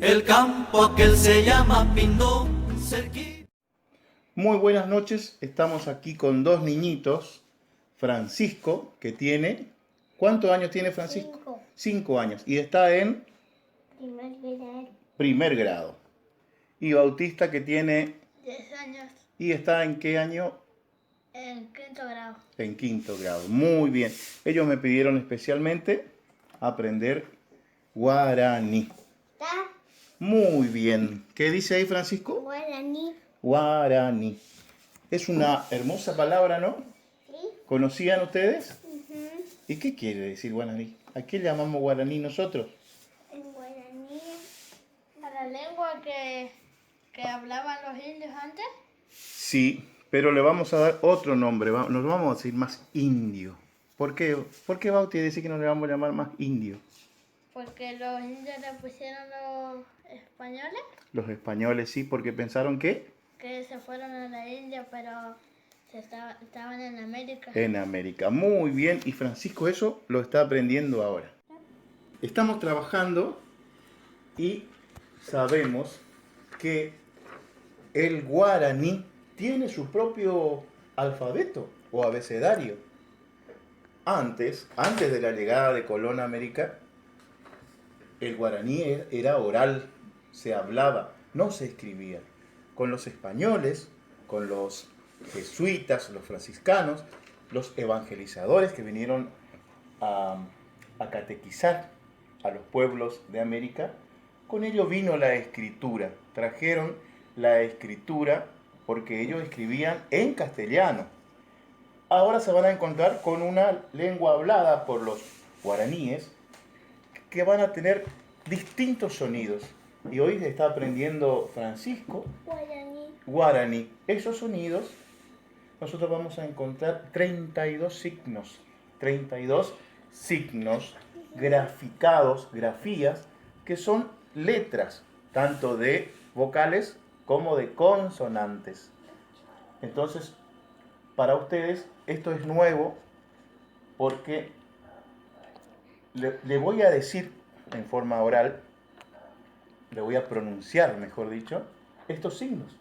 El campo aquel se llama Pindó, cerquita. Muy buenas noches, estamos aquí con dos niñitos. Francisco, que tiene... ¿Cuántos años tiene Francisco? 5. 5 años. Y está en Primer grado. primer grado. Y Bautista, que tiene... 10 años. ¿Y está en qué año? En quinto grado. En quinto grado. Muy bien. Ellos me pidieron especialmente aprender guaraní. ¿Está? Muy bien. ¿Qué dice ahí, Francisco? Guaraní. Guaraní. Es una hermosa palabra, ¿no? ¿Sí? ¿Conocían ustedes? Ujú. ¿Y qué quiere decir guaraní? ¿A qué llamamos guaraní nosotros? En guaraní. ¿A la lengua que hablaban los indios antes? Sí, pero le vamos a dar otro nombre. Nos vamos a decir más indio. ¿Por qué? ¿Por qué Bauti dice que nos le vamos a llamar más indio? Porque los indios le pusieron los españoles Los españoles sí, porque pensaron que que se fueron a la India, pero estaban en América. en América. Muy bien, y Francisco eso lo está aprendiendo ahora. Estamos trabajando y sabemos que el guaraní tiene su propio alfabeto o abecedario. Antes de la llegada de Colón a América, el guaraní era oral, se hablaba, no se escribía. Con los españoles, con los jesuitas, los franciscanos, los evangelizadores que vinieron a catequizar a los pueblos de América, con ello vino la escritura. Trajeron la escritura porque ellos escribían en castellano. Ahora se van a encontrar con una lengua hablada por los guaraníes que van a tener distintos sonidos. Y hoy está aprendiendo Francisco guaraní. Esos sonidos, nosotros vamos a encontrar 32 signos graficados, grafías, que son letras, tanto de vocales como de consonantes. Entonces, para ustedes esto es nuevo porque le voy a decir en forma oral, le voy a pronunciar, mejor dicho, estos signos.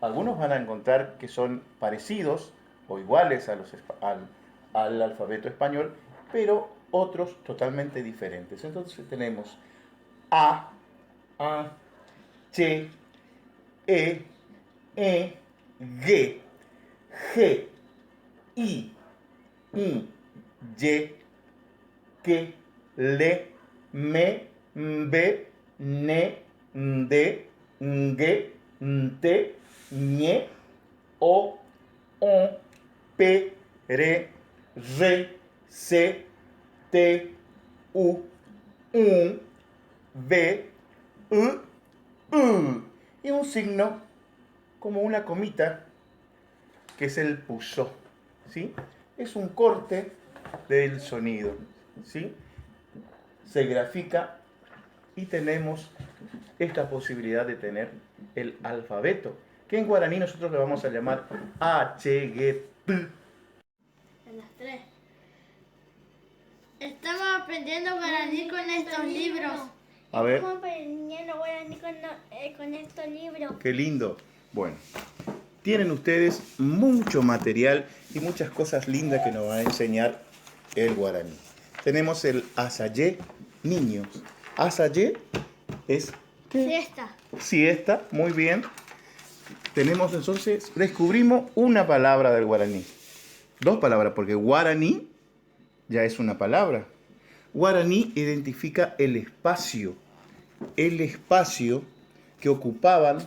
Algunos van a encontrar que son parecidos o iguales al alfabeto español, pero otros totalmente diferentes. Entonces tenemos A, Ch, E, G, G, I, Y, K, L, M, B, N, D, G, T, Ñ, O, P, R, C, T, U, V, U. Y un signo como una comita que es el pusó, ¿sí? Es un corte del sonido, ¿sí? Se grafica y tenemos esta posibilidad de tener el alfabeto, que en guaraní nosotros le vamos a llamar H-G-T. En las 3. Estamos aprendiendo guaraní con estos libros. A ver, Estamos aprendiendo guaraní con estos libros. qué lindo. Bueno, tienen ustedes mucho material y muchas cosas lindas que nos va a enseñar el guaraní. Tenemos el asayé, niños. Asayé es... ¿qué? Siesta. Siesta, muy bien. Tenemos entonces, descubrimos una palabra del guaraní. Dos palabras, porque guaraní ya es una palabra. Guaraní identifica el espacio que ocupaban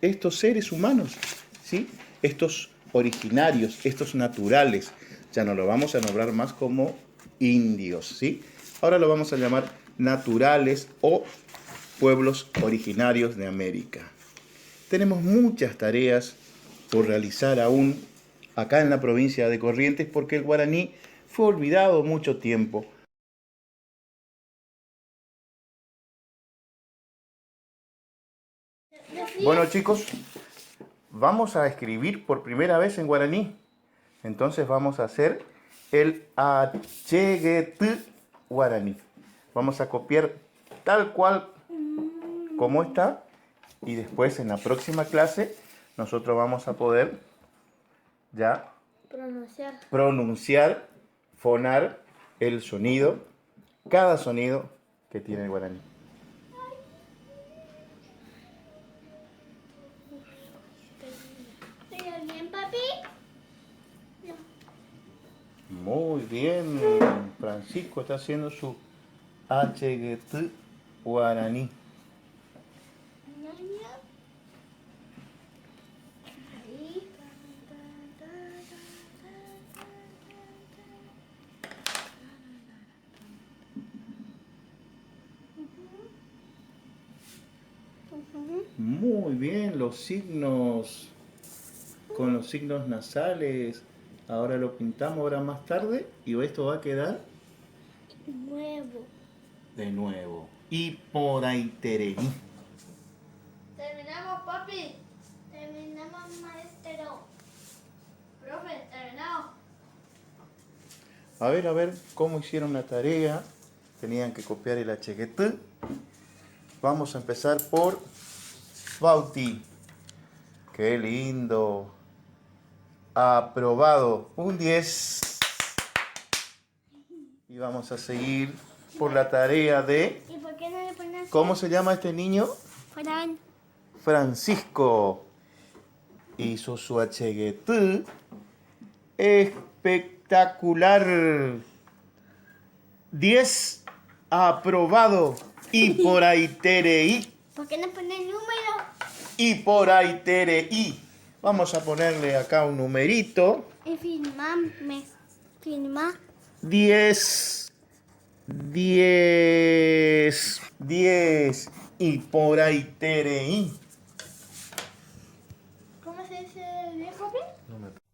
estos seres humanos, ¿sí? Estos originarios, estos naturales. Ya no lo vamos a nombrar más como indios, ¿sí? Ahora lo vamos a llamar naturales o pueblos originarios de América. Tenemos muchas tareas por realizar aún acá en la provincia de Corrientes porque el guaraní fue olvidado mucho tiempo. Bueno, chicos, vamos a escribir por primera vez en guaraní. Entonces vamos a hacer el acheguet guaraní. Vamos a copiar tal cual cómo está. Y después en la próxima clase nosotros vamos a poder ya pronunciar, fonar el sonido, cada sonido que tiene el guaraní. ¿Está bien, papi? Muy bien, Francisco está haciendo su HGT guaraní. Ahí. Muy bien, los signos, con los signos nasales. Ahora lo pintamos ahora más tarde y esto va a quedar Nuevo. de nuevo. Y por ahí tereí. Terminamos, papi. Terminamos, maestro. Profe, terminamos. A ver cómo hicieron la tarea. Tenían que copiar el HGT. Vamos a empezar por Bauti. Qué lindo. Aprobado. Un 10. Y vamos a seguir por la tarea de... ¿Y por qué no le pones ¿Cómo se llama este niño? Fran? Francisco. Hizo su HGT. Espectacular. 10. Aprobado. Y por ahí tereí. ¿Por qué no pones número? Y por ahí tereí. Vamos a ponerle acá un numerito. Y filmame. Filma. 10. 10. 10. Y por ahí tereí. ¿Cómo se dice bien, papi? No me